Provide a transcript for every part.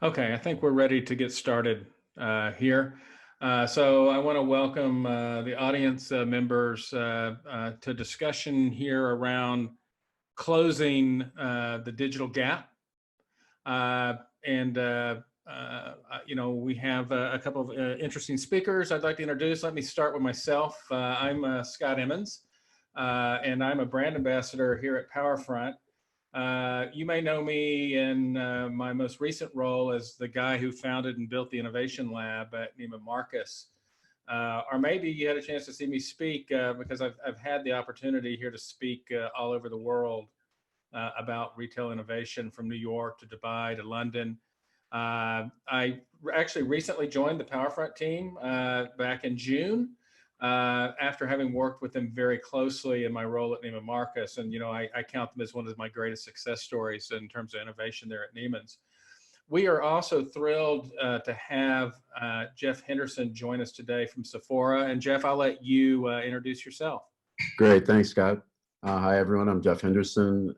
Okay, I think we're ready to get started here. So I want to welcome the audience members to discussion here around closing the digital gap. And we have a couple of interesting speakers I'd like to introduce. Let me start with myself. I'm Scott Emmons, and I'm a brand ambassador here at PowerFront. You may know me in my most recent role as the guy who founded and built the innovation lab at Neiman Marcus. Or maybe you had a chance to see me speak because I've had the opportunity here to speak all over the world about retail innovation, from New York to Dubai to London. I actually recently joined the PowerFront team back in June after having worked with them very closely in my role at Neiman Marcus. And, I count them as one of my greatest success stories in terms of innovation there at Neiman's. We are also thrilled to have Jeff Henderson join us today from Sephora. And Jeff, I'll let you introduce yourself. Great, thanks, Scott. Hi, everyone. I'm Jeff Henderson,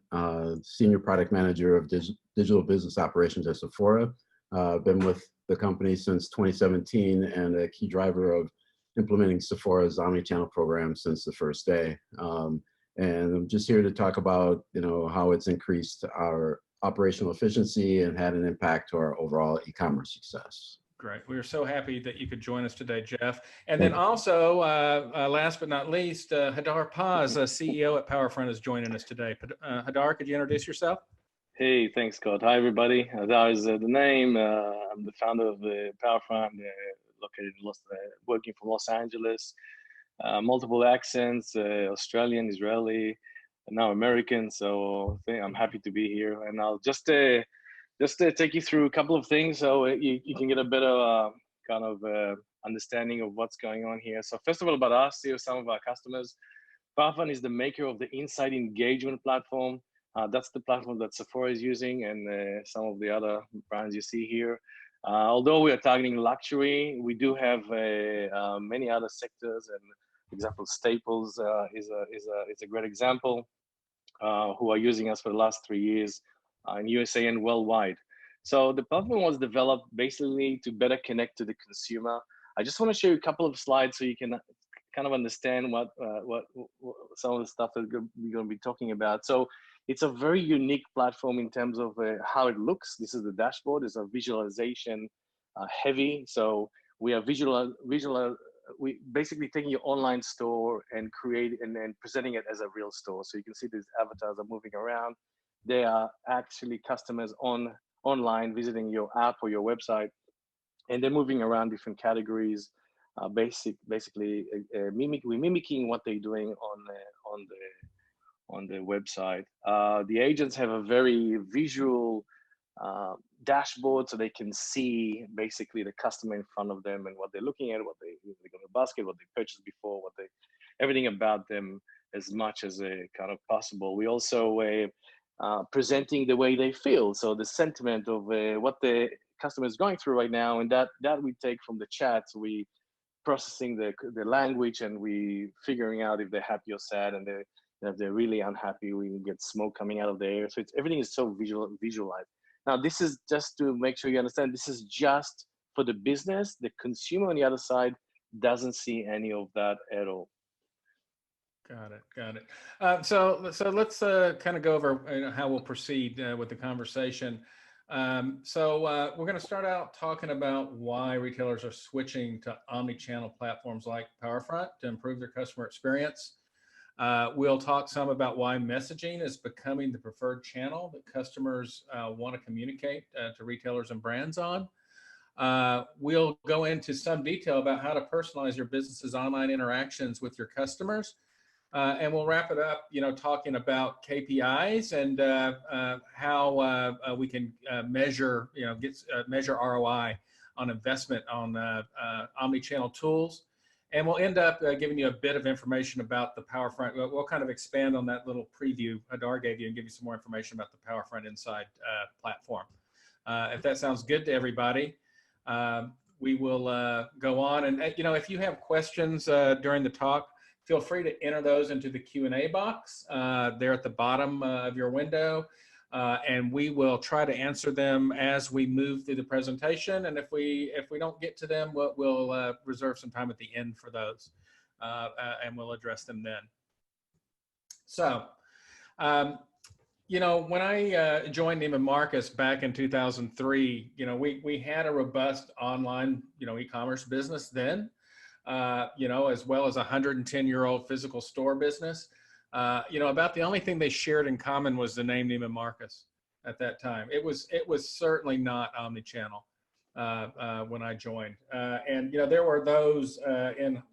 Senior Product Manager of Digital Business Operations at Sephora. I've been with the company since 2017 and a key driver of implementing Sephora's Omni-channel program since the first day. And I'm just here to talk about, how it's increased our operational efficiency and had an impact to our overall e-commerce success. Great. We are so happy that you could join us today, Jeff. And then also, last but not least, Hadar Paz, CEO at PowerFront, is joining us today. Hadar, could you introduce yourself? Hey, thanks, Scott. Hi, everybody. Hadar is the name. I'm the founder of PowerFront, located in working from Los Angeles. Multiple accents, Australian, Israeli, and now American. So I'm happy to be here. And I'll just take you through a couple of things so you can get a better kind of understanding of what's going on here. So first of all, about us, here are some of our customers. PowerFront is the maker of the Inside Engagement platform. That's the platform that Sephora is using and some of the other brands you see here. Although we are targeting luxury, we do have many other sectors. And for example, Staples is a great example who are using us for the last 3 years. In USA and worldwide. So the platform was developed basically to better connect to the consumer. I just want to show you a couple of slides so you can kind of understand what some of the stuff that we're going to be talking about. So it's a very unique platform in terms of how it looks. This is the dashboard. It's a visualization heavy. So we are we basically taking your online store and then presenting it as a real store. So you can see these avatars are moving around. They are actually customers online visiting your app or your website, and they're moving around different categories. Basically, we're mimicking what they're doing on the website. The agents have a very visual dashboard, so they can see basically the customer in front of them and what they're looking at, what they got in the basket, what they purchased before, everything about them as much as kind of possible. We also presenting the way they feel, so the sentiment of what the customer is going through right now, and that we take from the chats. We processing the language, and we figuring out if they're happy or sad, and if they're really unhappy, we get smoke coming out of the air. So everything is so visualized. Now, this is just to make sure you understand. This is just for the business. The consumer on the other side doesn't see any of that at all. Got it. So let's kind of go over how we'll proceed with the conversation. We're going to start out talking about why retailers are switching to omni-channel platforms like PowerFront to improve their customer experience. We'll talk some about why messaging is becoming the preferred channel that customers want to communicate to retailers and brands on. We'll go into some detail about how to personalize your business's online interactions with your customers. And we'll wrap it up, talking about KPIs and how we can measure, measure ROI on investment on omni-channel tools. And we'll end up giving you a bit of information about the PowerFront. We'll kind of expand on that little preview Hadar gave you and give you some more information about the PowerFront Inside platform. If that sounds good to everybody, we will go on. And, if you have questions during the talk, feel free to enter those into the Q&A box there at the bottom of your window. and we will try to answer them as we move through the presentation. And if we don't get to them, we'll reserve some time at the end for those, and we'll address them then. So, you know, when I joined Neiman Marcus back in 2003, you know, we had a robust online, you know, e-commerce business then, you know, as well as a 110-year-old physical store business. You know, about the only thing they shared in common was the name Neiman Marcus at that time. It was certainly not omni-channel when I joined. And, you know, there were those in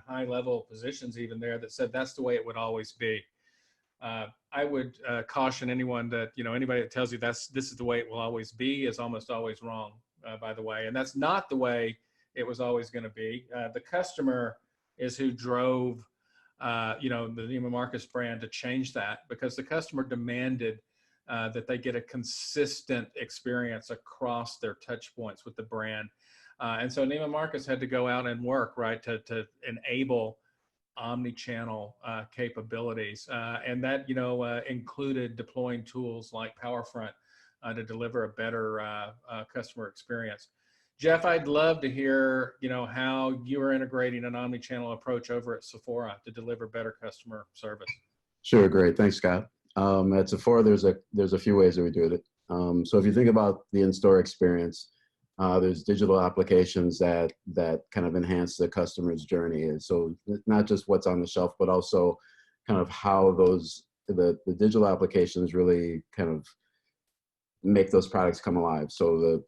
high-level positions even there that said that's the way it would always be. I would caution anyone that, you know, anybody that tells you this is the way it will always be is almost always wrong, by the way. And that's not the way it was always going to be. The customer is who drove, you know, the Neiman Marcus brand to change that, because the customer demanded that they get a consistent experience across their touch points with the brand. And so Neiman Marcus had to go out and work, right, to enable omni-channel capabilities. And that, you know, included deploying tools like PowerFront to deliver a better customer experience. Jeff, I'd love to hear, you know, how you are integrating an omni-channel approach over at Sephora to deliver better customer service. Sure, great. Thanks, Scott. At Sephora, there's a few ways that we do it. So if you think about the in-store experience, there's digital applications that kind of enhance the customer's journey. And so not just what's on the shelf, but also kind of how the digital applications really kind of make those products come alive. So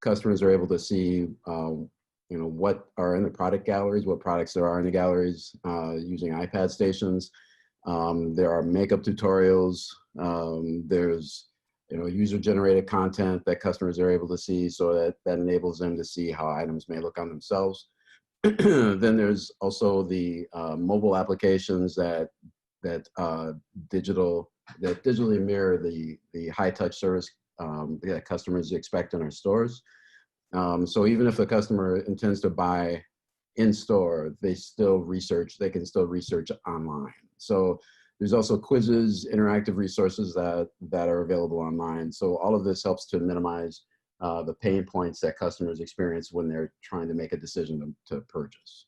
customers are able to see, you know, what are in the product galleries, what products there are in the galleries using iPad stations. There are makeup tutorials. There's, you know, user-generated content that customers are able to see, so that enables them to see how items may look on themselves. Then there's also the mobile applications that digitally mirror the high-touch service that customers expect in our stores. So even if a customer intends to buy in store, they can still research online. So there's also quizzes, interactive resources that are available online. So all of this helps to minimize the pain points that customers experience when they're trying to make a decision to purchase.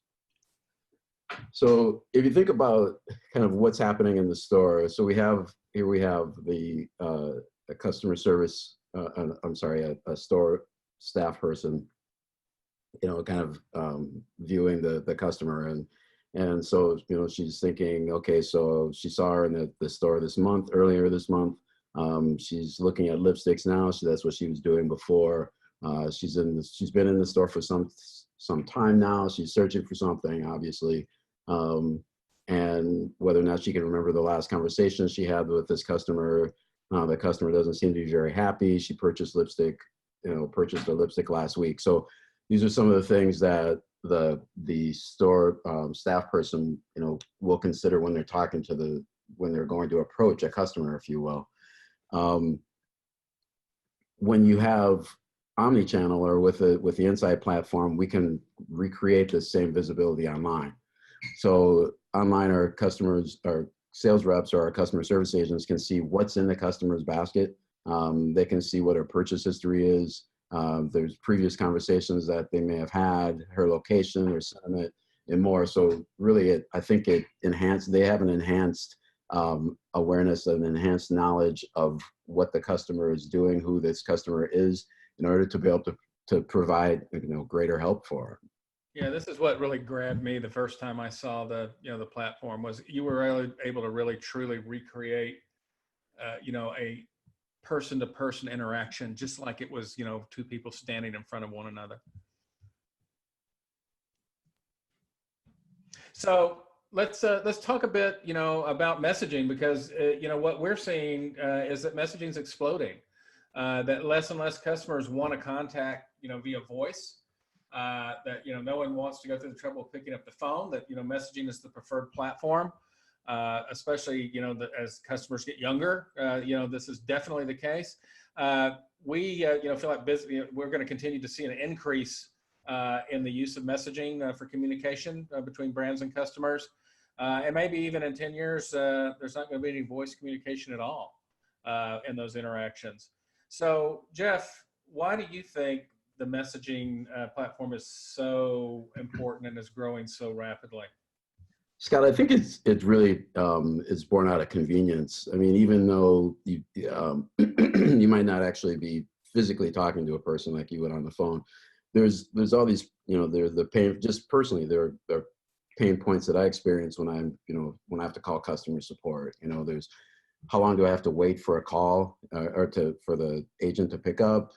So if you think about kind of what's happening in the store, so here we have the a customer service, a store staff person, you know, kind of viewing the customer, and so, you know, she's thinking, okay, so she saw her in the store earlier this month. She's looking at lipsticks now, so that's what she was doing before. She's been in the store for some time now. She's searching for something, obviously, and whether or not she can remember the last conversation she had with this customer. The customer doesn't seem to be very happy. She purchased a lipstick last week. So these are some of the things that the store staff person, you know, will consider when they're when they're going to approach a customer, if you will. When you have omni-channel or with the Insight platform, we can recreate the same visibility online. So online, our sales reps or our customer service agents can see what's in the customer's basket. They can see what her purchase history is. There's previous conversations that they may have had, her location, her sentiment, and more. So really, I think they have an enhanced awareness and enhanced knowledge of what the customer is doing, who this customer is, in order to be able to provide, you know, greater help for her. Yeah, this is what really grabbed me the first time I saw the platform, was you were able to really truly recreate, you know, a person-to-person interaction, just like it was, you know, two people standing in front of one another. So let's talk a bit, you know, about messaging, because you know, what we're seeing is that messaging is exploding. That less and less customers want to contact, you know, via voice. That, you know, no one wants to go through the trouble of picking up the phone. That, you know, messaging is the preferred platform. Especially, you know, as customers get younger, you know, this is definitely the case. We, you know, feel like we're going to continue to see an increase in the use of messaging for communication between brands and customers. And maybe even in 10 years, there's not going to be any voice communication at all in those interactions. So, Jeff, why do you think the messaging platform is so important and is growing so rapidly? Scott, I think it's really it's born out of convenience. I mean, even though you might not actually be physically talking to a person like you would on the phone, there's all these, there's the pain. Just personally, there are pain points that I experience when when I have to call customer support. There's how long do I have to wait for a call for the agent to pick up?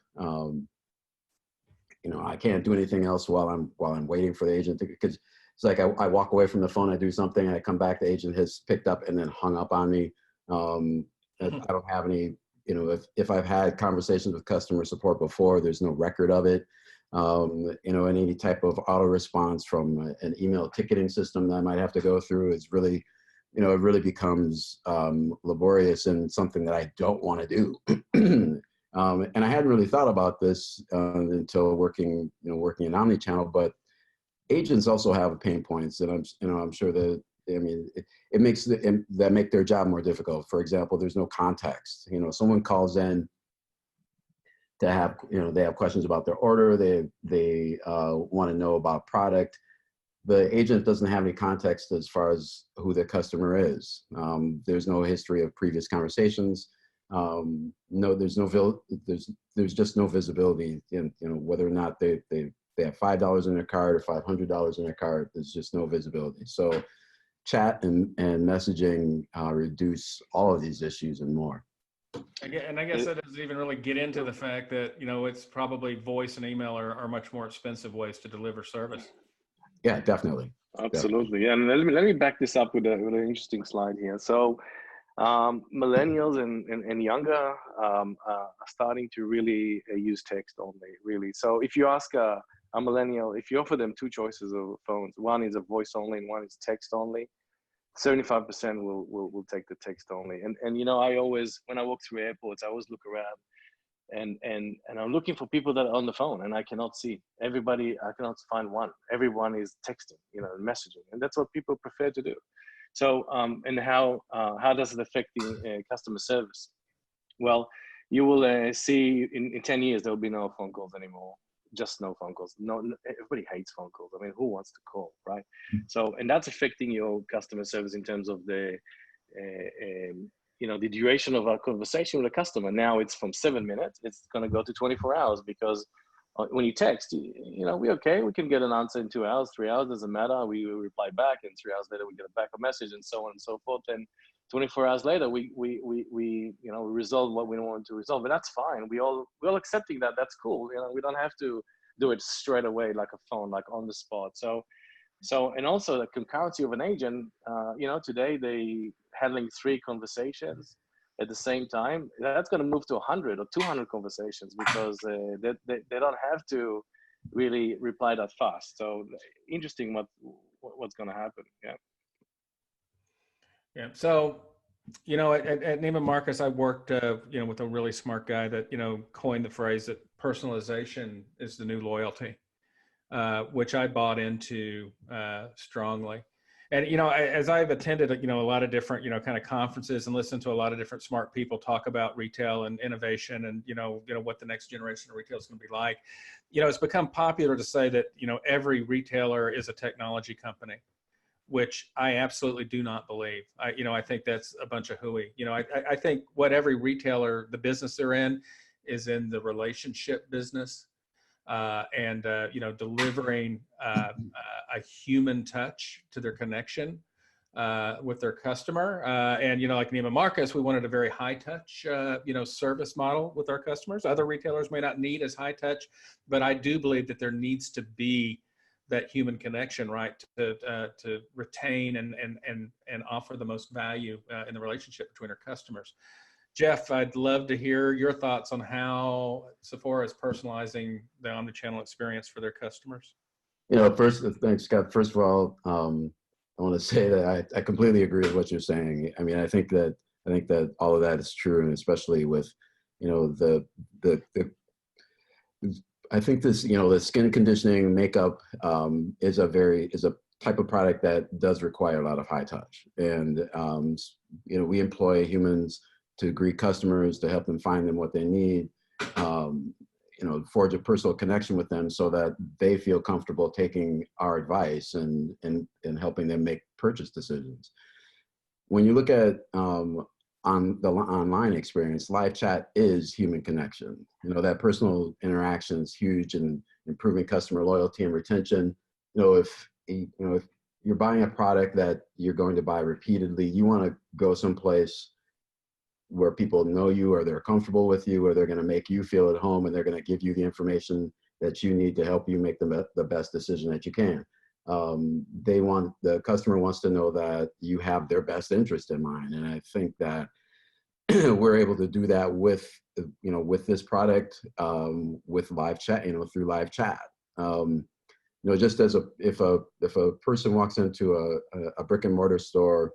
I can't do anything else while I'm waiting for the agent to, because it's like I walk away from the phone, I do something, I come back, the agent has picked up and then hung up on me. I don't have any, if I've had conversations with customer support before, there's no record of it. And any type of auto response from an email ticketing system that I might have to go through is really, it really becomes laborious and something that I don't want to do. And I hadn't really thought about this until working in Omnichannel, but agents also have pain points, and I'm sure that, it makes that make their job more difficult. For example, there's no context. Someone calls in to have, they have questions about their order. They want to know about product. The agent doesn't have any context as far as who the customer is. There's no history of previous conversations. There's just no visibility in, whether or not they have $5 in their card or $500 in their card. There's just no visibility. So chat and messaging reduce all of these issues and more. And I guess that doesn't even really get into the fact that, it's probably voice and email are much more expensive ways to deliver service. Yeah, definitely. Absolutely. Definitely. And let me back this up with an interesting slide here. So millennials and younger are starting to really use text only, really. So if you ask a millennial, if you offer them two choices of phones, one is a voice only and one is text only, 75% will take the text only. And I always, when I walk through airports, I always look around and I'm looking for people that are on the phone, and I cannot see everybody. I cannot find one. Everyone is texting, messaging, and that's what people prefer to do. So, and how does it affect the customer service? Well, you will see in 10 years, there will be no phone calls anymore. Just no phone calls. No, everybody hates phone calls. I mean, who wants to call, right? So, and that's affecting your customer service in terms of the the duration of our conversation with a customer. Now it's from 7 minutes. It's going to go to 24 hours because when you text, we're okay. We can get an answer in 2 hours, 3 hours, doesn't matter. We reply back, and 3 hours later we get a backup message, and so on and so forth. And 24 hours later, we resolve what we want to resolve, and that's fine. We're all accepting that. That's cool. We don't have to do it straight away like a phone, like on the spot. So, and also the concurrency of an agent. Today they handling 3 conversations at the same time. That's going to move to 100 or 200 conversations because they don't have to really reply that fast. So interesting what's going to happen. Yeah. So, at Neiman Marcus, I worked, with a really smart guy that, coined the phrase that personalization is the new loyalty, which I bought into strongly. And, as I've attended, a lot of different, kind of conferences and listened to a lot of different smart people talk about retail and innovation and, what the next generation of retail is going to be like, it's become popular to say that, every retailer is a technology company, which I absolutely do not believe. I think that's a bunch of hooey. I think what every retailer, the business they're in, is in the relationship business. And delivering a human touch to their connection with their customer. And like Neiman Marcus, we wanted a very high touch service model with our customers. Other retailers may not need as high touch, but I do believe that there needs to be that human connection, right, to retain and offer the most value in the relationship between our customers. Jeff, I'd love to hear your thoughts on how Sephora is personalizing the omnichannel experience for their customers. First, thanks, Scott. First of all, I want to say that I completely agree with what you're saying. I mean, I think that all of that is true, and especially with, I think this, the skin conditioning makeup is a type of product that does require a lot of high touch. And, we employ humans to greet customers, to help them find them what they need, forge a personal connection with them so that they feel comfortable taking our advice and helping them make purchase decisions. When you look at on the online experience, live chat is human connection. That personal interaction is huge in improving customer loyalty and retention. If you're buying a product that you're going to buy repeatedly, you want to go someplace where people know you, or they're comfortable with you, or they're going to make you feel at home, and they're going to give you the information that you need to help you make the best decision that you can. The customer wants to know that you have their best interest in mind. And I think that we're able to do that with this product, with live chat, through live chat. Just as if a person walks into a brick and mortar store,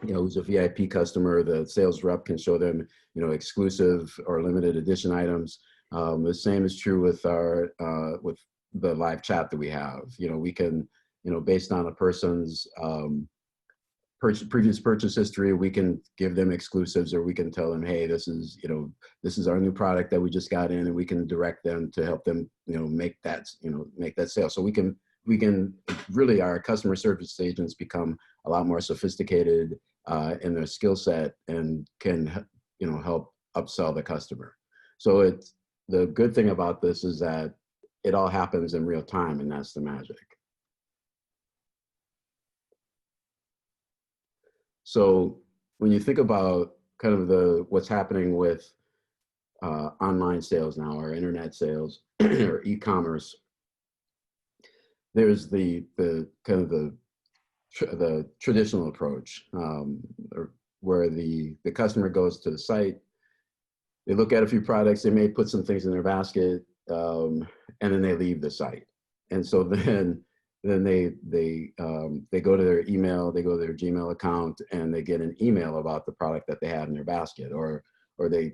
who's a VIP customer, the sales rep can show them, exclusive or limited edition items. The same is true with with the live chat that we have. We can, based on a person's previous purchase history, we can give them exclusives, or we can tell them, hey, this is our new product that we just got in, and we can direct them to help them, make that sale. So we can really, our customer service agents become a lot more sophisticated in their skill set, and can, help upsell the customer. So the good thing about this is that it all happens in real time, and that's the magic. So when you think about kind of what's happening with online sales now, or internet sales, or e-commerce, there's the kind of the traditional approach, where the customer goes to the site, they look at a few products, they may put some things in their basket, and then they leave the site. And so then they go to their email, they go to their Gmail account, and they get an email about the product that they have in their basket, or they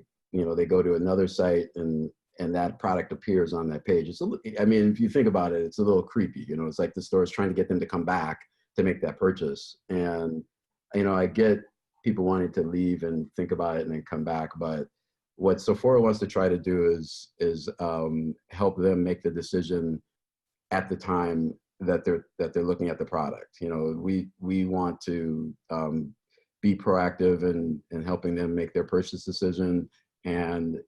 go to another site, and that product appears on that page. If you think about it, it's a little creepy. It's like the store is trying to get them to come back to make that purchase. And I get people wanting to leave and think about it and then come back, but what Sephora wants to try to do is help them make the decision at the time that they're looking at the product. We want to be proactive in helping them make their purchase decision, and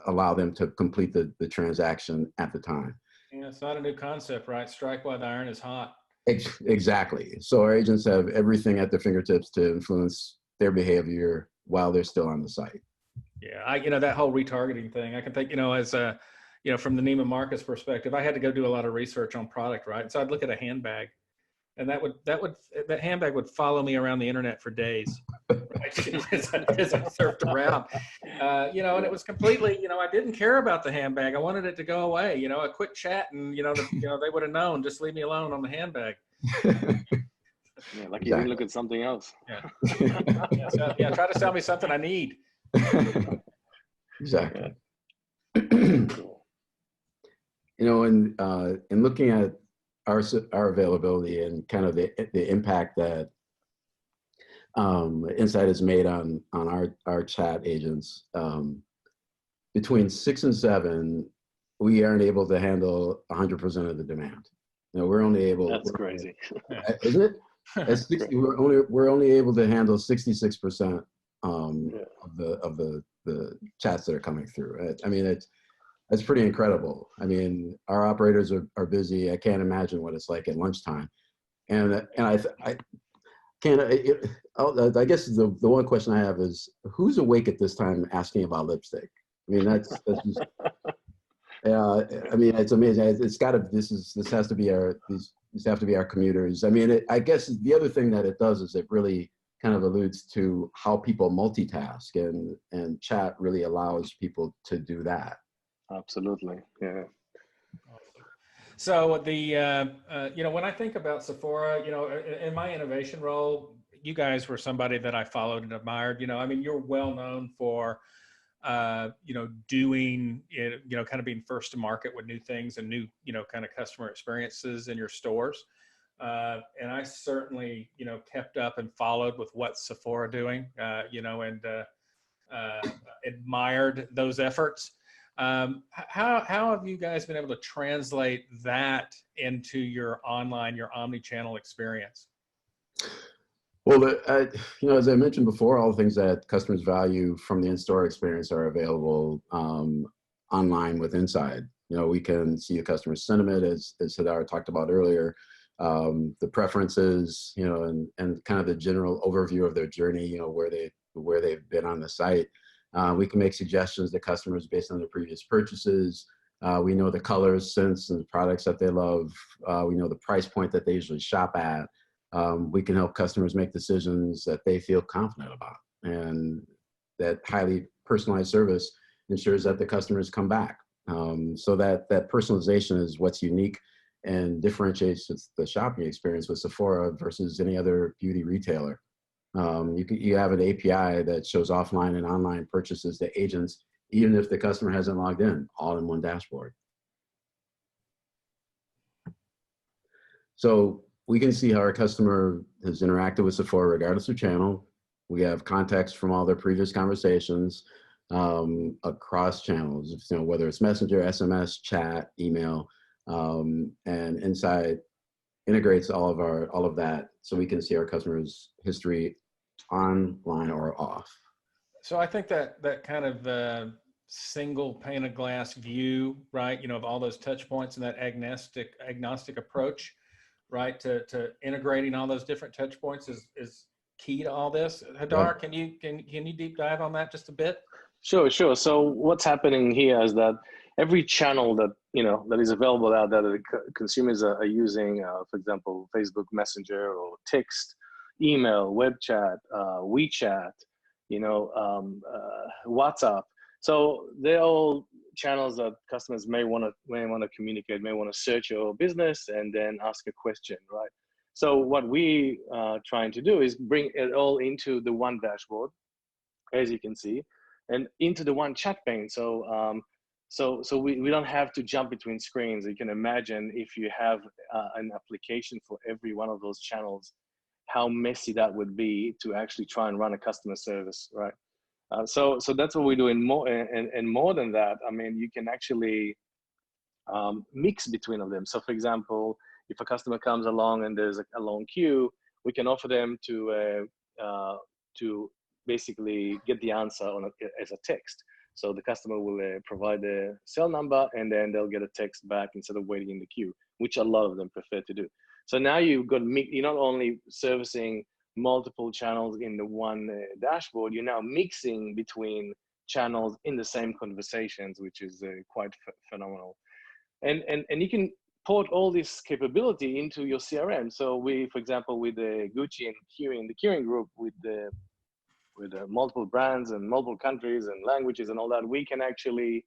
allow them to complete the transaction at the time. Yeah, it's not a new concept, right? Strike while the iron is hot. Exactly. So our agents have everything at their fingertips to influence their behavior while they're still on the site. Yeah, that whole retargeting thing, I can think, as from the Neiman Marcus perspective, I had to go do a lot of research on product, right? So I'd look at a handbag, and that handbag would follow me around the internet for days, right? as I surfed around, and it was completely, I didn't care about the handbag. I wanted it to go away, a quick chat, and they would have known, just leave me alone on the handbag. Yeah, like you didn't look at something else. Yeah. Try to sell me something I need. Exactly. In looking at our availability and kind of the impact that Insight has made on our chat agents, between 6 and 7, we aren't able to handle 100% of the demand. We're only able. That's crazy, isn't it? At 60, we're only able to handle 66% of the chats that are coming through. That's pretty incredible. Our operators are busy. I can't imagine what it's like at lunchtime. And I guess the one question I have is, who's awake at this time asking about lipstick? That's just, it's amazing. This has to be our commuters. I guess the other thing that it does is it really kind of alludes to how people multitask, and chat really allows people to do that. Absolutely, yeah. So when I think about Sephora, in my innovation role, you guys were somebody that I followed and admired. You're well known for, doing, kind of being first to market with new things and new, kind of customer experiences in your stores. And I certainly, kept up and followed with what Sephora doing, and admired those efforts. How have you guys been able to translate that into your online, your omni-channel experience? Well, as I mentioned before, all the things that customers value from the in-store experience are available online with Inside. We can see the customer sentiment, as Hadar talked about earlier, the preferences, and kind of the general overview of their journey, where they've been on the site. We can make suggestions to customers based on their previous purchases. We know the colors, scents, and products that they love. We know the price point that they usually shop at. We can help customers make decisions that they feel confident about. And that highly personalized service ensures that the customers come back. So that personalization is what's unique and differentiates the shopping experience with Sephora versus any other beauty retailer. You have an API that shows offline and online purchases to agents, even if the customer hasn't logged in, all in one dashboard. So we can see how our customer has interacted with Sephora regardless of channel. We have context from all their previous conversations across channels, whether it's Messenger, SMS, chat, email, and Inside integrates all of that, so we can see our customers' history online or off. So I think that kind of single pane of glass view, right? Of all those touch points and that agnostic approach, right, to integrating all those different touch points is key to all this. Hadar, can you deep dive on that just a bit? Sure. So what's happening here is that every channel that that is available out there that the consumers are using, for example, Facebook Messenger or text, email, web chat, WeChat, WhatsApp. So they're all channels that customers may want to communicate, may want to search your business and then ask a question, right? So what we are trying to do is bring it all into the one dashboard, as you can see, and into the one chat pane. So we don't have to jump between screens. You can imagine if you have an application for every one of those channels, how messy that would be to actually try and run a customer service, right? So that's what we're doing. More and more than that, I mean, you can actually mix between of them. So for example, if a customer comes along and there's a long queue, we can offer them to basically get the answer as a text. So the customer will provide the cell number and then they'll get a text back instead of waiting in the queue, which a lot of them prefer to do. So now you're not only servicing multiple channels in the one dashboard, you're now mixing between channels in the same conversations, which is quite phenomenal. And you can port all this capability into your CRM. So for example, with the Gucci and the Kering group, with multiple brands and multiple countries and languages and all that, we can actually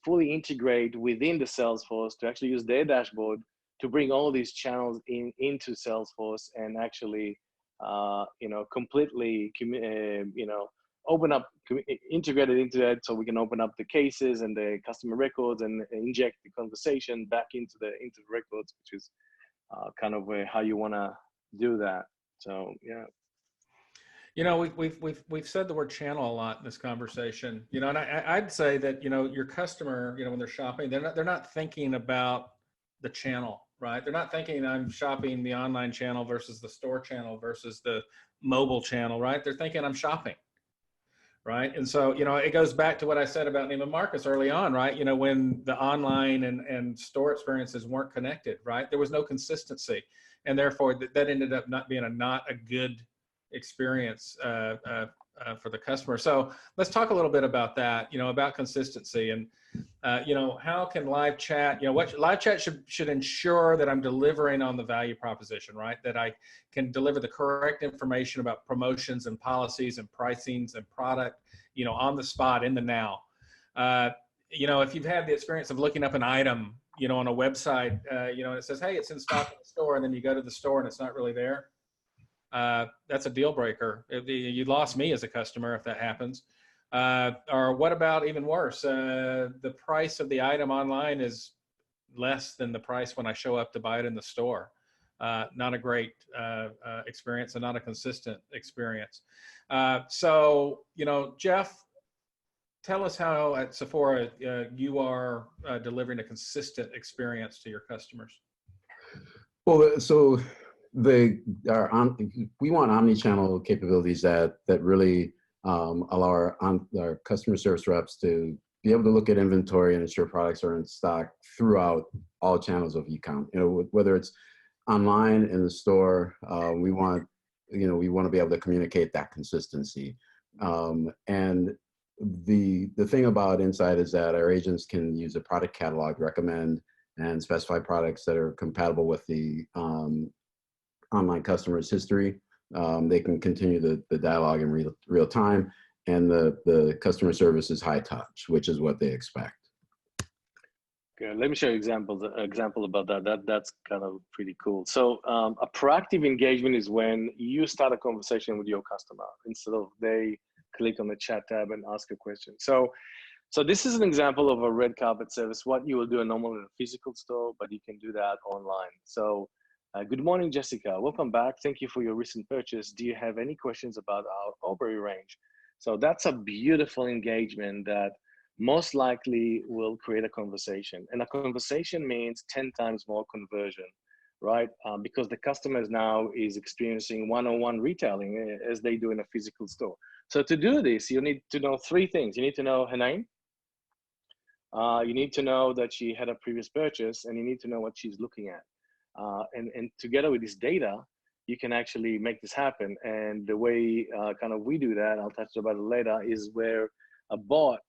fully integrate within the Salesforce to actually use their dashboard to bring all these channels into Salesforce and actually, completely, open up, integrate it into that, so we can open up the cases and the customer records and inject the conversation back into the records, which is kind of how you want to do that. So yeah. We've said the word channel a lot in this conversation, and I'd say that, your customer, when they're shopping, they're not thinking about the channel, right? They're not thinking I'm shopping the online channel versus the store channel versus the mobile channel, right? They're thinking I'm shopping, right? And so, it goes back to what I said about Neiman Marcus early on, right? When the online and store experiences weren't connected, right? There was no consistency, and therefore that ended up not being not a good experience for the customer. So let's talk a little bit about that, about consistency and, how can live chat, what live chat should ensure that I'm delivering on the value proposition, right? That I can deliver the correct information about promotions and policies and pricings and product, on the spot, in the now. If you've had the experience of looking up an item, on a website, and it says, hey, it's in stock in the store, and then you go to the store and it's not really there. That's a deal breaker. You lost me as a customer if that happens. Or what about even worse? The price of the item online is less than the price when I show up to buy it in the store. Not a great experience and not a consistent experience. So, you know, Jeff, tell us how at Sephora you are delivering a consistent experience to your customers. Well, so we want omni-channel capabilities that really allow our customer service reps to be able to look at inventory and ensure products are in stock throughout all channels of e-com. You know, whether it's online, in the store, we want to be able to communicate that consistency. And the thing about Insight is that our agents can use a product catalog, recommend and specify products that are compatible with the online customer's history. They can continue the dialogue in real time, and the customer service is high touch, which is what they expect. Okay, let me show you example about that. That's kind of pretty cool. So a proactive engagement is when you start a conversation with your customer instead of they click on the chat tab and ask a question. So this is an example of a red carpet service, what you will do normally in a physical store, but you can do that online. So good morning, Jessica. Welcome back. Thank you for your recent purchase. Do you have any questions about our Aubrey range? So that's a beautiful engagement that most likely will create a conversation. And a conversation means 10 times more conversion, right? Because the customer now is experiencing one-on-one retailing as they do in a physical store. So to do this, you need to know three things. You need to know her name. You need to know that she had a previous purchase, and you need to know what she's looking at. And together with this data, you can actually make this happen. And the way kind of we do that, I'll touch about it later, is where a bot,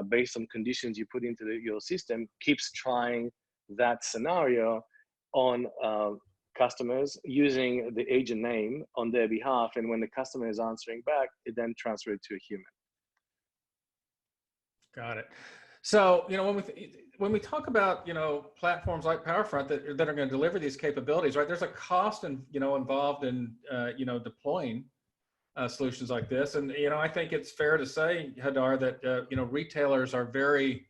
based on conditions you put into your system, keeps trying that scenario on customers using the agent name on their behalf. And when the customer is answering back, it then transfers to a human. Got it. So, you know, when we talk about, you know, platforms like PowerFront that are going to deliver these capabilities, right? There's a cost involved in, you know, deploying solutions like this. And, you know, I think it's fair to say, Hadar, that, you know, retailers are very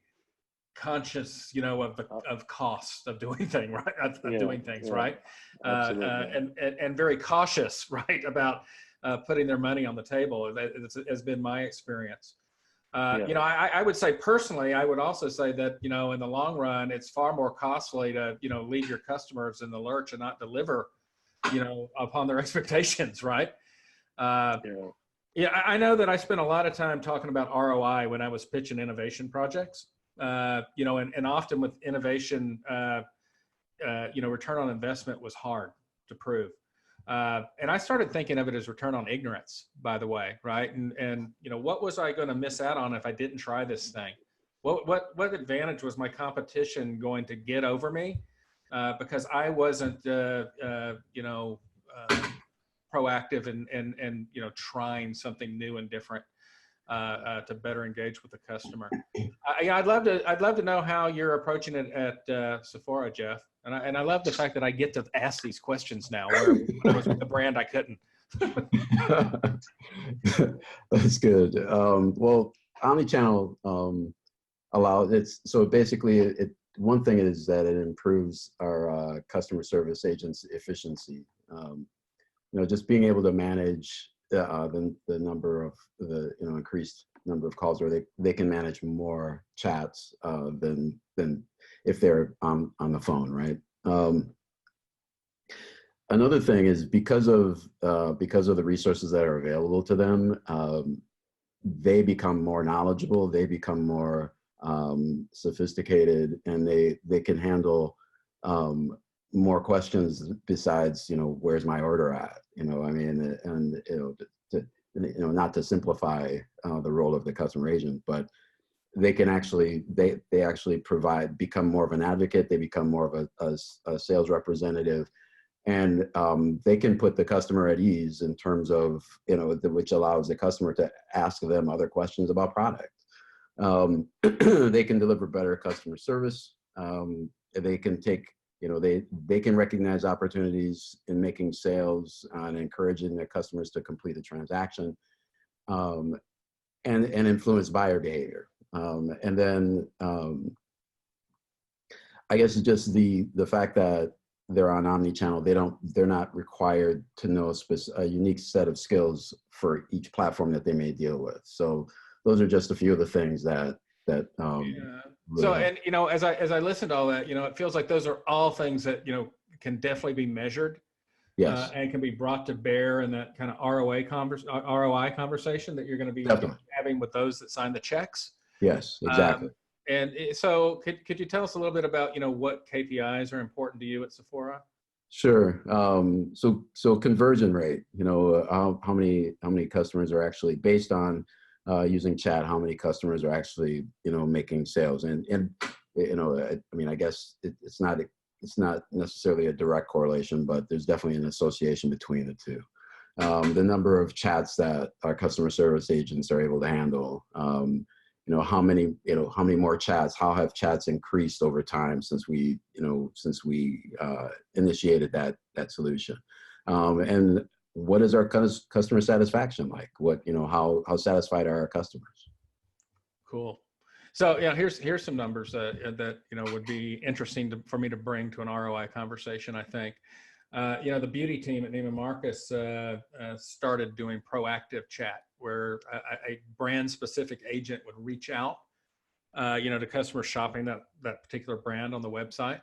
conscious, you know, of cost of doing things, right? Doing things, right? And very cautious, right, about putting their money on the table. That has been my experience. You know, I would say personally, I would also say that, you know, in the long run, it's far more costly to, you know, leave your customers in the lurch and not deliver, you know, upon their expectations, right? Yeah, I know that I spent a lot of time talking about ROI when I was pitching innovation projects, you know, and often with innovation, you know, return on investment was hard to prove. And I started thinking of it as return on ignorance, by the way, right? And you know, what was I going to miss out on if I didn't try this thing? What advantage was my competition going to get over me because I wasn't, you know, proactive and you know, trying something new and different to better engage with the customer. I'd love to know how you're approaching it at Sephora, Jeff. And I love the fact that I get to ask these questions now, where when I was with the brand, I couldn't. That's good. Well, Omnichannel allows so basically one thing is that it improves our customer service agents' efficiency. You know, just being able to manage the number of you know, increased number of calls, where they can manage more chats than if they're on the phone, right? Another thing is because of the resources that are available to them, they become more knowledgeable, they become more sophisticated, and they can handle more questions besides, you know, where's my order at? You know, I mean, and you know, not to simplify the role of the customer agent, but they can actually they actually become more of an advocate. They become more of a sales representative, and they can put the customer at ease in terms of, you know, which allows the customer to ask them other questions about product. They can deliver better customer service. They can take, you know, they can recognize opportunities in making sales and encouraging their customers to complete a transaction, and influence buyer behavior. And then I guess it's just the fact that they're on omni-channel. They're not required to know a unique set of skills for each platform that they may deal with. So those are just a few of the things that Yeah. really So, help. and as I listened to all that, it feels like those are all things that can definitely be measured, Yes, and can be brought to bear in that kind of ROI conversation that you're going to be definitely. having with those that sign the checks. Yes, exactly. So could you tell us a little bit about what KPIs are important to you at Sephora? Sure. So conversion rate, how many customers are actually based on using chat, how many customers are actually, making sales. And I mean, I guess it's not necessarily a direct correlation, but there's definitely an association between the two. The number of chats that our customer service agents are able to handle, how many more chats, how have chats increased over time since we initiated that solution, and what is our customer satisfaction like? How satisfied are our customers? Cool. So here's some numbers that would be interesting for me to bring to an ROI conversation. I think the beauty team at Neiman Marcus started doing proactive chat, where a brand specific agent would reach out to customers shopping that particular brand on the website.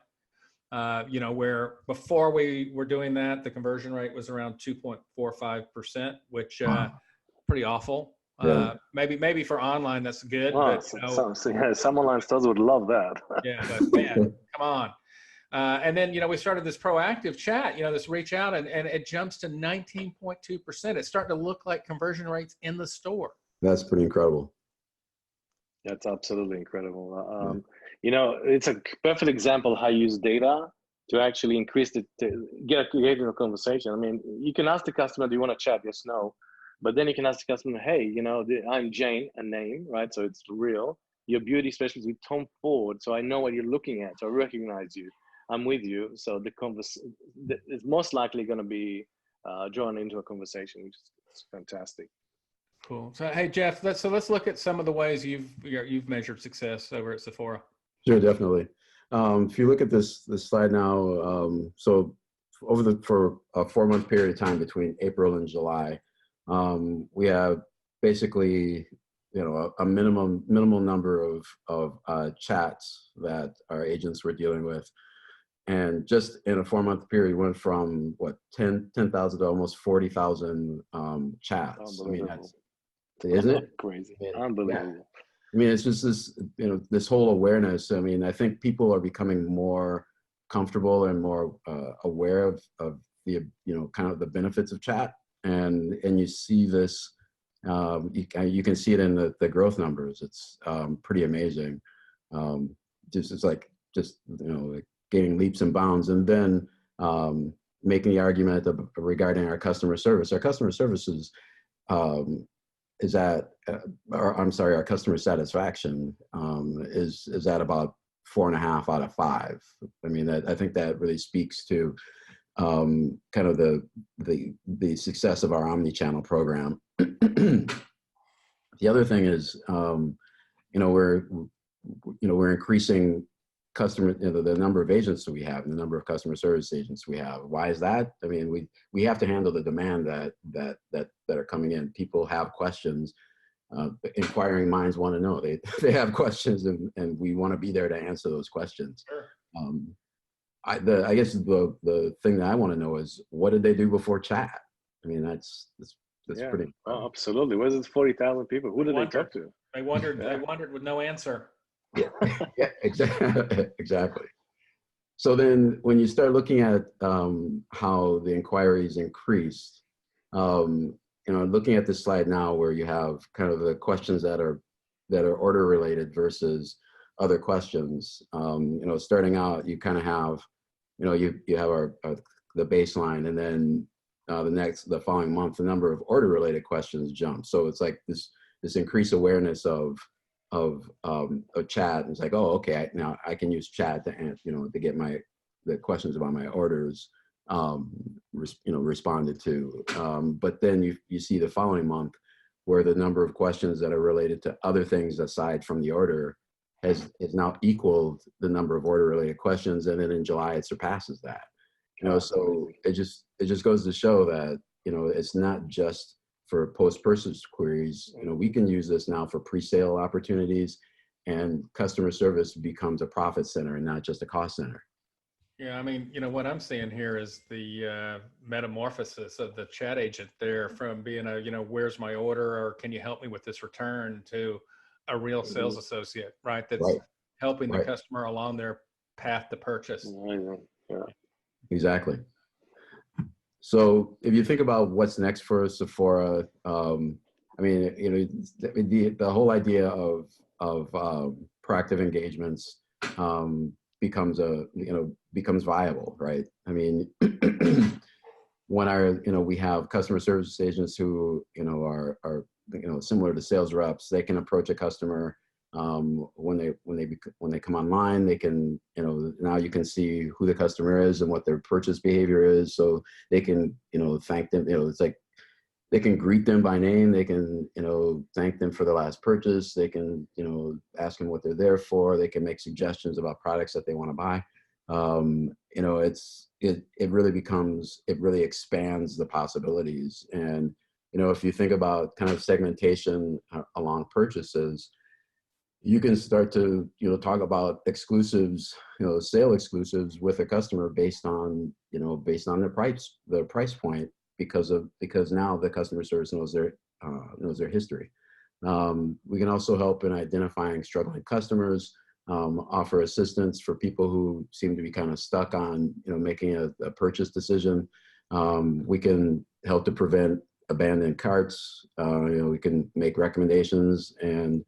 Where before we were doing that, the conversion rate was around 2.45%, which pretty awful. Yeah. Maybe for online that's good, Oh, but some online stores would love that. yeah, but man, come on. And then we started this proactive chat, this reach out, and it jumps to 19.2%. It's starting to look like conversion rates in the store. That's pretty incredible. That's absolutely incredible. It's a perfect example how you use data to actually increase to get a conversation. I mean, you can ask the customer, do you want to chat? Yes, no. But then you can ask the customer, hey, I'm Jane, a name, right? So it's real. Your beauty specialist with Tom Ford. So I know what you're looking at. So I recognize you. I'm with you. So the conversation is most likely going to be drawn into a conversation, which is fantastic. Cool. So hey, Jeff, let's look at some of the ways you've measured success over at Sephora. Sure, definitely. If you look at this slide now, so for a 4-month period of time between April and July, we have basically a minimal number of chats that our agents were dealing with, and just in a 4-month period went from 10,000 to almost 40,000 chats. I mean, isn't it crazy? Yeah. Unbelievable. I mean, it's just this whole awareness. I mean, I think people are becoming more comfortable and more aware of the kind of the benefits of chat, and you see this. You can see it in the growth numbers. It's pretty amazing. It's like gaining leaps and bounds, and then making the argument regarding our customer service. Our customer services our customer satisfaction is at about 4.5 out of 5. I mean, I think that really speaks to kind of the success of our omni-channel program. The other thing is, we're increasing the number of agents that we have, and the number of customer service agents we have. Why is that? I mean, we have to handle the demand that are coming in. People have questions. Inquiring minds want to know. They have questions, and we want to be there to answer those questions. Sure. I guess the thing that I want to know is, what did they do before chat? I mean, that's pretty. Oh, absolutely. Where's it 40,000 people? Who did they talk to? They wondered. They wondered with no answer. Yeah, exactly. So then when you start looking at how the inquiries increased, looking at this slide now where you have kind of the questions that are order related versus other questions, starting out, you kind of have, you have the baseline, and then the following month, the number of order related questions jump. So it's like this increased awareness of chat. And it's like, oh, okay, now I can use chat to get the questions about my orders responded to. But then you see the following month where the number of questions that are related to other things aside from the order has now equaled the number of order related questions, and then in July it surpasses that. So it just goes to show that it's not just for post-purchase queries. We can use this now for pre-sale opportunities, and customer service becomes a profit center and not just a cost center. Yeah, I mean, what I'm seeing here is the metamorphosis of the chat agent there, from being a, where's my order, or can you help me with this return, to a real sales associate, right? That's helping the customer along their path to purchase. Yeah. Exactly. So if you think about what's next for Sephora, I mean, the whole idea of proactive engagements becomes viable, right? I mean, when we have customer service agents who are similar to sales reps, they can approach a customer when they come online. They can now you can see who the customer is and what their purchase behavior is, so they can thank them. It's like they can greet them by name. They can thank them for the last purchase. They can ask them what they're there for. They can make suggestions about products that they want to buy. It really expands the possibilities. And if you think about kind of segmentation along purchases, you can start to talk about exclusives, sale exclusives with a customer based on their price point, because now the customer service knows their history. We can also help in identifying struggling customers, offer assistance for people who seem to be kind of stuck on making a purchase decision. We can help to prevent abandoned carts. We can make recommendations, and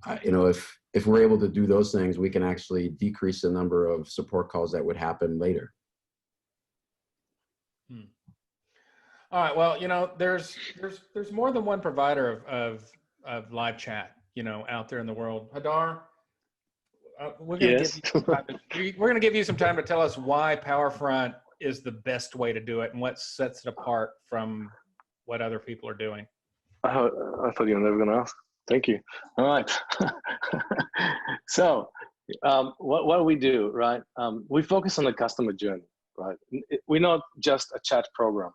if we're able to do those things, we can actually decrease the number of support calls that would happen later. All right. Well, there's more than one provider of live chat, out there in the world. Hadar, we're going to give you some time to tell us why PowerFront is the best way to do it and what sets it apart from what other people are doing. I thought you were never going to ask. Thank you. All right. So what do we do, right? We focus on the customer journey, right? We're not just a chat program.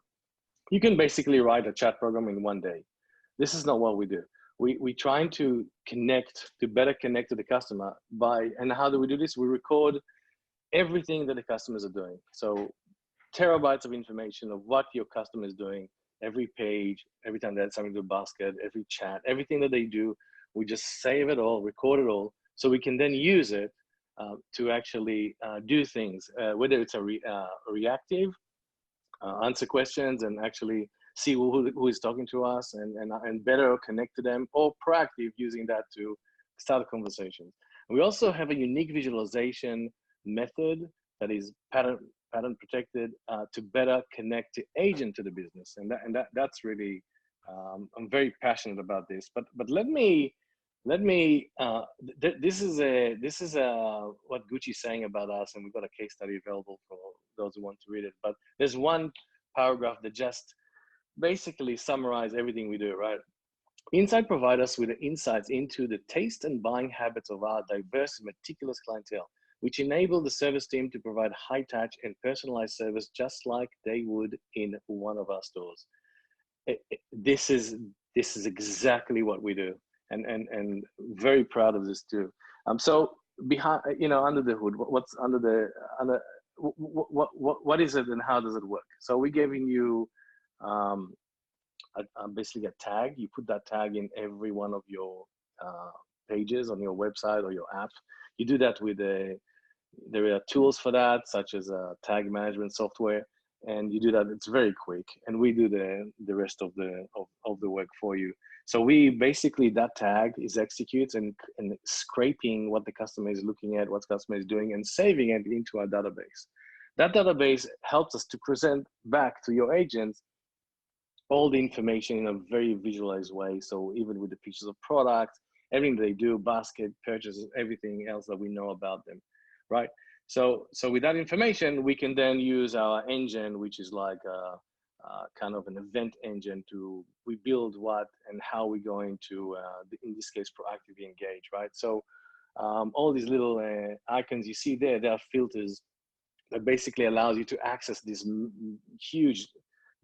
You can basically write a chat program in one day. This is not what we do. We trying to better connect to the customer and how do we do this? We record everything that the customers are doing. So terabytes of information of what your customer is doing, every page, every time they add something to a basket, every chat, everything that they do, we just save it all, record it all, so we can then use it to actually do things, whether it's a reactive, answer questions and actually see who is talking to us and better connect to them, or proactive, using that to start a conversation. We also have a unique visualization method that is pattern protected to better connect the agent to the business, and that's really I'm very passionate about this. But let me this is what Gucci's saying about us, and we've got a case study available for those who want to read it. But there's one paragraph that just basically summarizes everything we do, right? Insight provide us with the insights into the taste and buying habits of our diverse, meticulous clientele, which enable the service team to provide high touch and personalized service just like they would in one of our stores. This is exactly what we do, and very proud of this too. So behind, under the hood, what's what is it and how does it work? So we're giving you basically a tag. You put that tag in every one of your pages on your website or your app. You do that with there are tools for that, such as tag management software, and you do that. It's very quick, and we do the rest of the work for you. So we basically, that tag is executes and scraping what the customer is looking at, what the customer is doing, and saving it into our database. That database helps us to present back to your agents all the information in a very visualized way. So even with the pictures of products, everything they do, basket, purchases, everything else that we know about them, right? So with that information, we can then use our engine, which is like kind of an event engine, we build what and how we're going to, in this case, proactively engage, right? So All these little icons you see there, they are filters that basically allows you to access this huge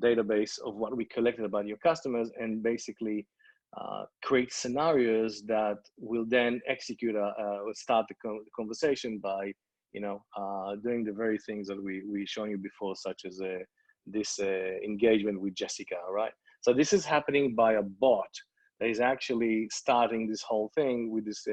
database of what we collected about your customers, and basically create scenarios that will then execute start the conversation by doing the very things that we shown you before, such as this engagement with Jessica, right? So this is happening by a bot that is actually starting this whole thing with this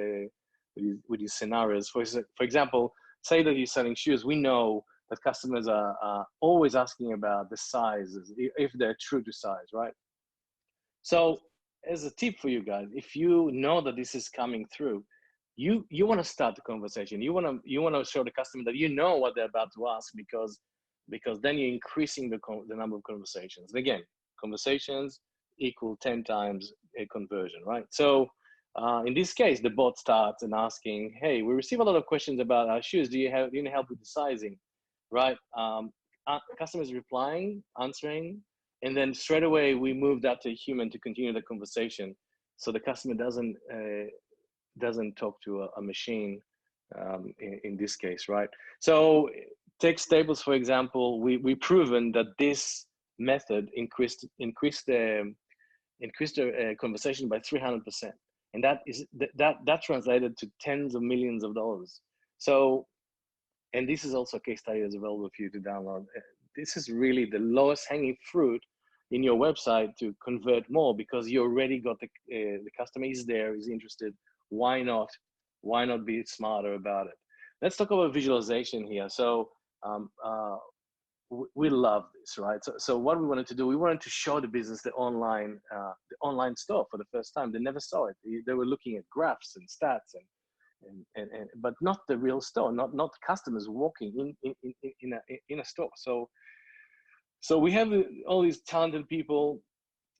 with these scenarios. For example, say that you're selling shoes. We know that customers are always asking about the sizes, if they're true to size, right? So as a tip for you guys, if you know that this is coming through, you want to start the conversation. You want to show the customer that you know what they're about to ask, because then you're increasing the number of conversations. And again, conversations equal 10 times a conversion, right? So in this case, the bot starts and asking, hey, we receive a lot of questions about our shoes. Do you need help with the sizing, right? Customers replying, answering, and then straight away we move that to a human to continue the conversation, so the customer doesn't talk to a machine in this case, right? So text tables, for example, we've proven that this method increased the conversation by 300%, and that translated to tens of millions of dollars. So, and this is also a case study that's available for you to download. This is really the lowest hanging fruit in your website to convert more, because you already got the customer is there, is interested. Why not be smarter about it? Let's talk about visualization here. So we love this, right? So what we wanted to do, we wanted to show the business the online store for the first time. They never saw it. They were looking at graphs and stats and but not the real store, not customers walking in a store. So we have all these talented people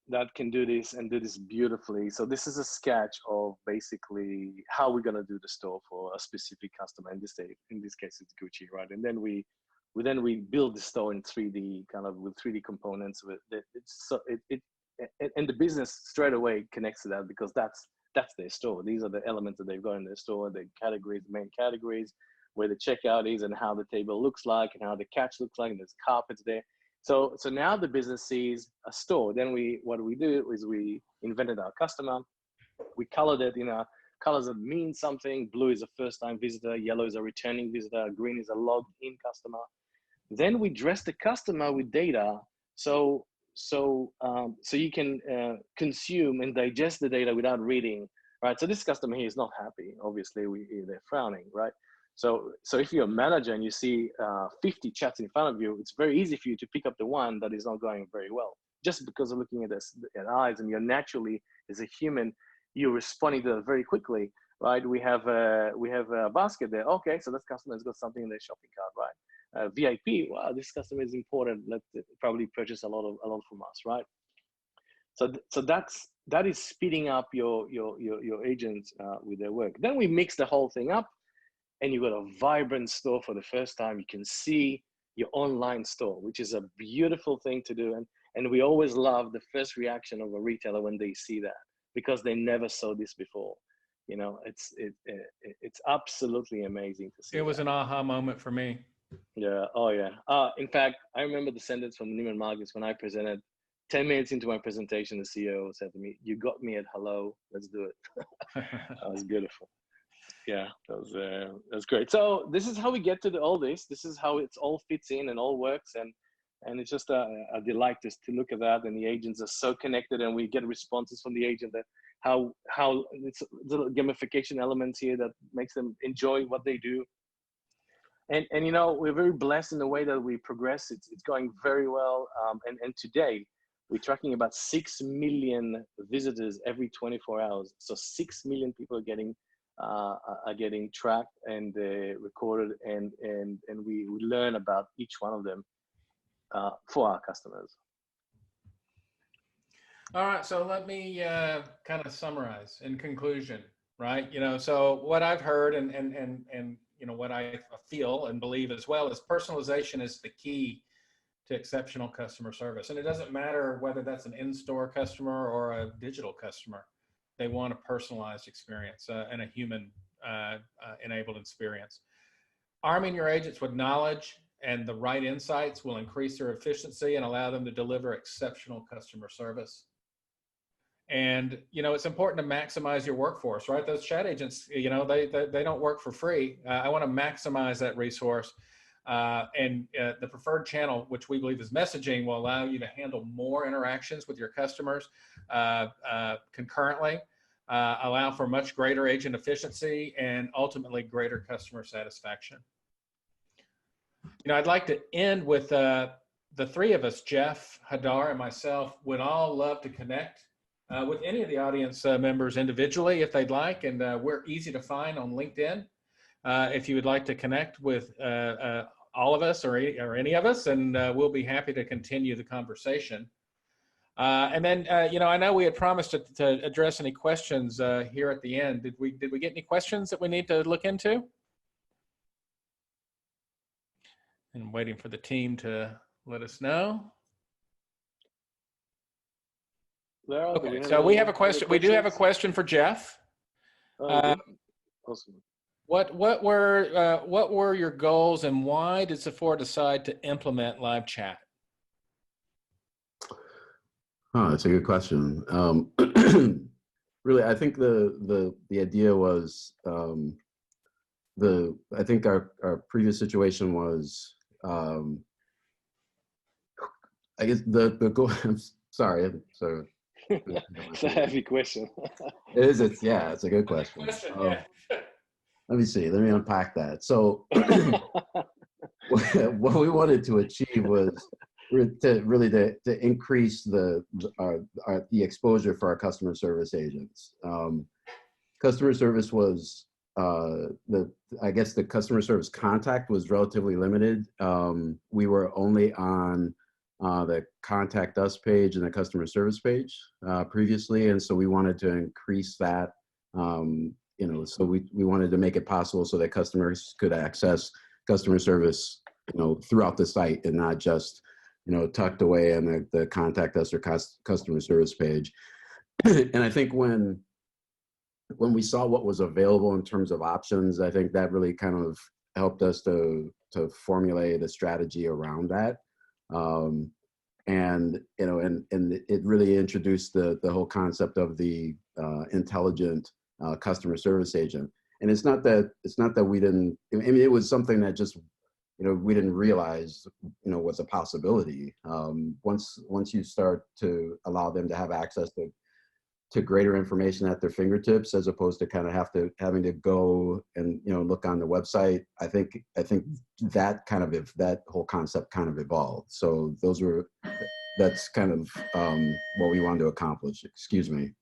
that can do this and do this beautifully. So this is a sketch of basically how we're gonna do the store for a specific customer. In this case, it's Gucci, right? And then we build the store in 3D, kind of with 3D components. And the business straight away connects to that, because that's their store. These are the elements that they've got in their store, the categories, the main categories, where the checkout is and how the table looks like and how the couch looks like, and there's carpets there. So now the business sees a store. Then what we do is we invented our customer. We colored it in colors that mean something. Blue is a first-time visitor. Yellow is a returning visitor. Green is a logged-in customer. Then we dress the customer with data, so you can consume and digest the data without reading, right? So this customer here is not happy. Obviously, they're frowning, right? So if you're a manager and you see 50 chats in front of you, it's very easy for you to pick up the one that is not going very well, just because of looking at this at eyes, and you're naturally, as a human, you're responding to that very quickly, right? We have a basket there. Okay, so this customer has got something in their shopping cart, right? VIP, wow, this customer is important. Let's probably purchase a lot from us, right? So that is speeding up your agents with their work. Then we mix the whole thing up, and you've got a vibrant store for the first time. You can see your online store, which is a beautiful thing to do. And we always love the first reaction of a retailer when they see that, because they never saw this before. It's absolutely amazing to see. It was an aha moment for me. Yeah. Oh yeah. In fact, I remember the sentence from Neiman Marcus when I presented. 10 minutes into my presentation, the CEO said to me, "You got me at hello. Let's do it." That was beautiful. Yeah, that's great. So this is how we get to all this. This is how it all fits in and all works, and it's just a delight to look at that. And the agents are so connected, and we get responses from the agent that how it's little gamification elements here that makes them enjoy what they do. And we're very blessed in the way that we progress. It's going very well. And today we're tracking about 6 million visitors every 24 hours. So 6 million people are getting tracked and recorded, and we learn about each one of them for our customers. All right, so let me kind of summarize in conclusion, right? So what I've heard and what I feel and believe as well is personalization is the key to exceptional customer service. And it doesn't matter whether that's an in-store customer or a digital customer. They want a personalized experience and a human enabled experience. Arming your agents with knowledge and the right insights will increase their efficiency and allow them to deliver exceptional customer service. And, you know, it's important to maximize your workforce, right? Those chat agents, you know, they don't work for free. I want to maximize that resource. The preferred channel, which we believe is messaging, will allow you to handle more interactions with your customers concurrently, allow for much greater agent efficiency, and ultimately greater customer satisfaction. You know, I'd like to end with the three of us, Jeff, Hadar, and myself, would all love to connect with any of the audience members individually if they'd like, and we're easy to find on LinkedIn. If you would like to connect with all of us or any of us, and we'll be happy to continue the conversation. And then, you know, I know we had promised to address any questions here at the end. Did we get any questions that we need to look into? And waiting for the team to let us know. Okay, so we have a question. We do have a question for Jeff. Awesome. What were your goals, and why did Sephora decide to implement live chat? Oh, that's a good question. Really, I think the idea was I think our previous situation was I guess the goal. I'm sorry. So it's a heavy question. Yeah, it's a good question. Yeah. Let me see. Let me unpack that. So, what we wanted to achieve was to increase the exposure for our customer service agents. Customer service was I guess the customer service contact was relatively limited. We were only on the contact us page and the customer service page previously, and so we wanted to increase that. You know, so we wanted to make it possible so that customers could access customer service, you know, throughout the site and not just, you know, tucked away in the contact us or customer service page. And I think when we saw what was available in terms of options, I think that really kind of helped us to formulate a strategy around that. And, you know, and it really introduced the whole concept of the intelligent customer service agent. And it's not that we didn't, I mean, it was something that just, you know, we didn't realize, you know, was a possibility. Once you start to allow them to have access to greater information at their fingertips, as opposed to kind of having to go and, you know, look on the website, I think that whole concept kind of evolved. So that's kind of what we wanted to accomplish. Excuse me.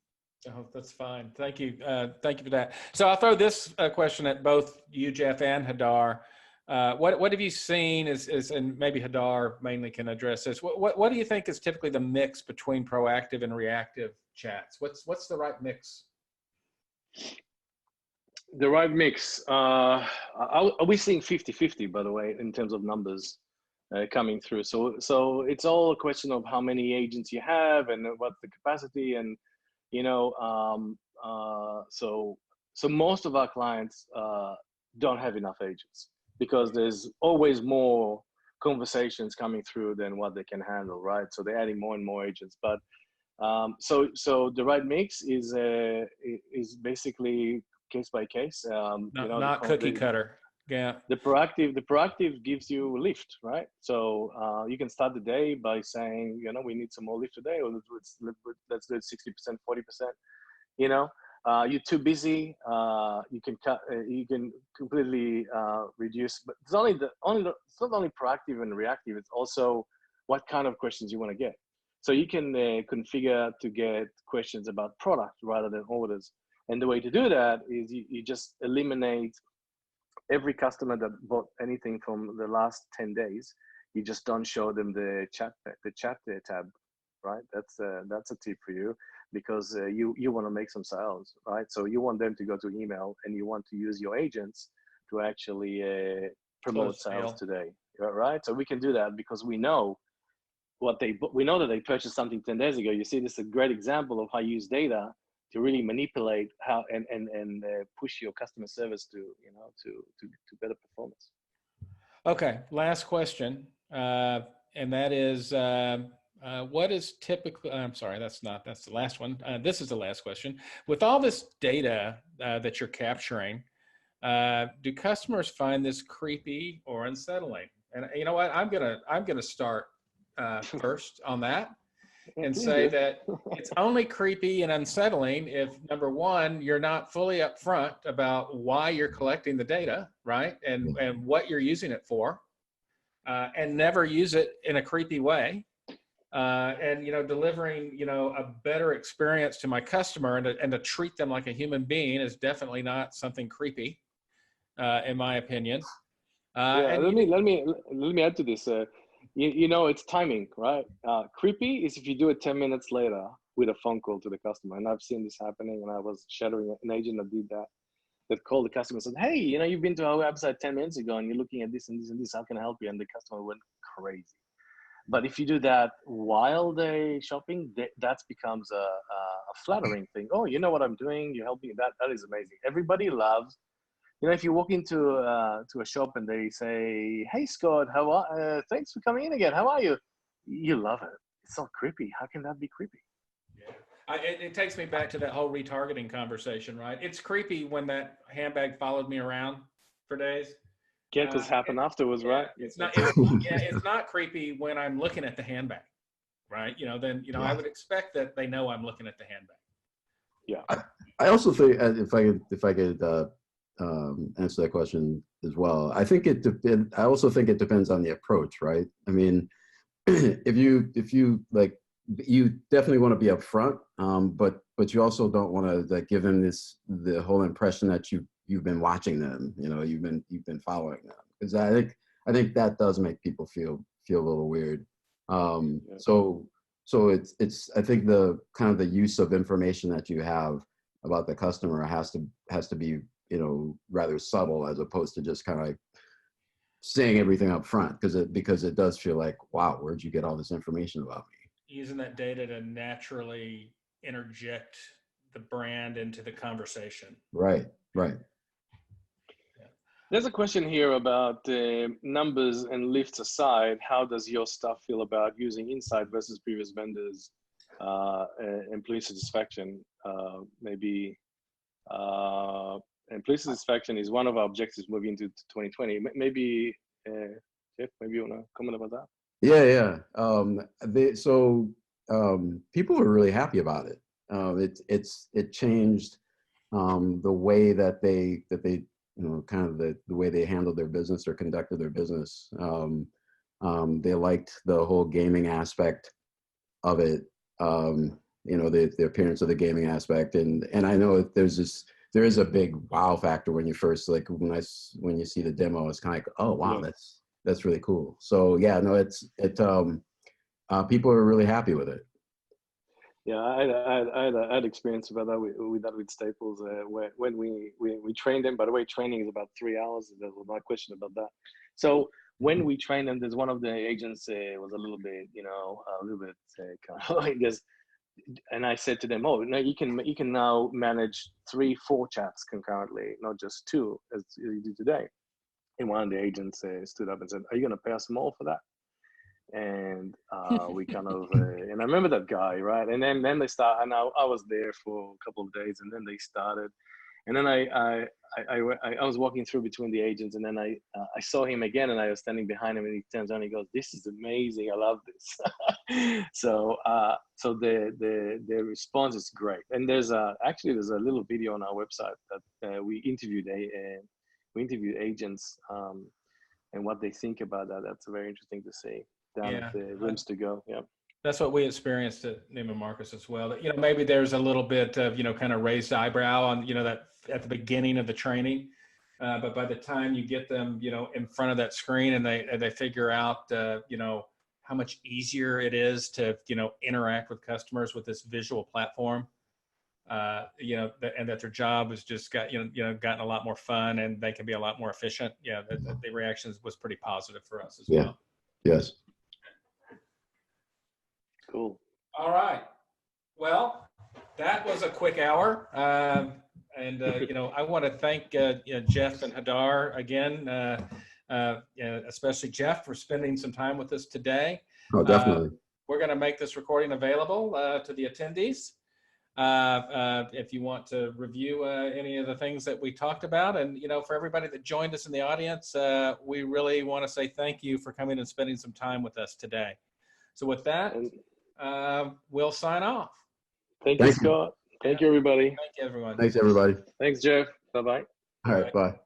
Oh, that's fine. Thank you. Thank you for that. So I'll throw this question at both you, Jeff, and Hadar. What have you seen and maybe Hadar mainly can address this. What do you think is typically the mix between proactive and reactive chats? What's the right mix? The right mix. Are we seeing 50-50, by the way, in terms of numbers coming through? So it's all a question of how many agents you have and what's the capacity, and you know, so most of our clients don't have enough agents, because there's always more conversations coming through than what they can handle, right? So they're adding more and more agents. But so the right mix is basically case by case. Not cookie cutter. Yeah. The proactive gives you a lift, right? So you can start the day by saying, you know, we need some more lift today, or let's do it 60%, 40%. You know, you're too busy. You can cut. You can completely reduce. But it's it's not only proactive and reactive. It's also what kind of questions you want to get. So you can configure to get questions about product rather than orders. And the way to do that is you just eliminate every customer that bought anything from the last 10 days. You just don't show them the chat tab, right? That's a tip for you, because you want to make some sales, right? So you want them to go to email, and you want to use your agents to actually promote sales today, right? So we can do that because we know that they purchased something 10 days ago. You see, this is a great example of how you use data really manipulate how and push your customer service to, you know, to better performance. Okay, last question, and that is, what is typically, I'm sorry, that's the last one. This is the last question. With all this data that you're capturing, do customers find this creepy or unsettling? And you know what, I'm gonna start first on that and say that it's only creepy and unsettling if, number one, you're not fully upfront about why you're collecting the data, right? And what you're using it for, and never use it in a creepy way. And, you know, delivering, you know, a better experience to my customer and to treat them like a human being is definitely not something creepy, in my opinion. Yeah, let me add to this. You know, it's timing, right? Creepy is if you do it 10 minutes later with a phone call to the customer. And I've seen this happening, and I was shadowing an agent that did that. That called the customer and said, "Hey, you know, you've been to our website 10 minutes ago, and you're looking at this and this and this. How can I help you?" And the customer went crazy. But if you do that while they shopping, that becomes a flattering thing. Oh, you know what I'm doing? You're helping. That is amazing. Everybody loves. You know, if you walk into to a shop and they say, "Hey, Scott, thanks for coming in again. How are you?" You love it. It's not creepy. How can that be creepy? Yeah, it takes me back to that whole retargeting conversation, right? It's creepy when that handbag followed me around for days. Get happen afterwards, right? It's not. It's not creepy when I'm looking at the handbag, right? You know, then, you know, I would expect that they know I'm looking at the handbag. Yeah. I also think, if I could answer that question as well. I think I also think it depends on the approach, right? I mean, if you like, you definitely want to be upfront, but you also don't want to like give them the whole impression that you've been watching them, you know, you've been following them, because I think that does make people feel a little weird. So it's I think the kind of the use of information that you have about the customer has to be, you know, rather subtle, as opposed to just kind of like saying everything up front, because it does feel like, wow, where'd you get all this information about me? Using that data to naturally interject the brand into the conversation. Right. There's a question here about numbers and lifts aside. How does your staff feel about using Insight versus previous vendors? Employee satisfaction, maybe. Employee satisfaction is one of our objectives moving into 2020. Maybe, Jeff, maybe you want to comment about that? Yeah. People are really happy about it. It changed the way that they you know, kind of the way they handled their business or conducted their business. They liked the whole gaming aspect of it. You know, the appearance of the gaming aspect, and I know there is a big wow factor when you first, like, when you see the demo. It's kind of like, oh wow, that's really cool. So yeah, no, people are really happy with it. Yeah, I had experience about that with Staples, when we trained them. By the way, training is about 3 hours. There's no question about that. So when we trained them, there's one of the agents was a little bit, you know, kind of, I guess. And I said to them, "Oh, no, you can now manage 3-4 chats concurrently, not just 2 as you do today." And one of the agents stood up and said, "Are you going to pay us more for that?" And we kind of and I remember that guy, right? And then they start, and I was there for a couple of days, and then they started, and then I was walking through between the agents, and then I saw him again, and I was standing behind him, and he turns on, and he goes, "This is amazing, I love this." So the response is great, and there's a little video on our website that we interviewed agents and what they think about that. That's very interesting to see. Down at the rooms to go. Yeah. That's what we experienced at Neiman Marcus as well. That, you know, maybe there's a little bit of, you know, kind of raised eyebrow on, you know, that at the beginning of the training. But by the time you get them, you know, in front of that screen and they figure out, you know, how much easier it is to, you know, interact with customers with this visual platform, you know, and that their job has just gotten a lot more fun, and they can be a lot more efficient. Yeah, the reactions was pretty positive for us as well. Yes. Cool. All right. Well, that was a quick hour. And I want to thank Jeff and Hadar again, especially Jeff for spending some time with us today. Oh, definitely. We're going to make this recording available to the attendees. If you want to review any of the things that we talked about, and for everybody that joined us in the audience, we really want to say thank you for coming and spending some time with us today. So with that, we'll sign off. Thank you, Scott. Thank you, everybody. Thank you, everyone. Thanks, everybody. Thanks, Jeff. Bye-bye. All right, bye.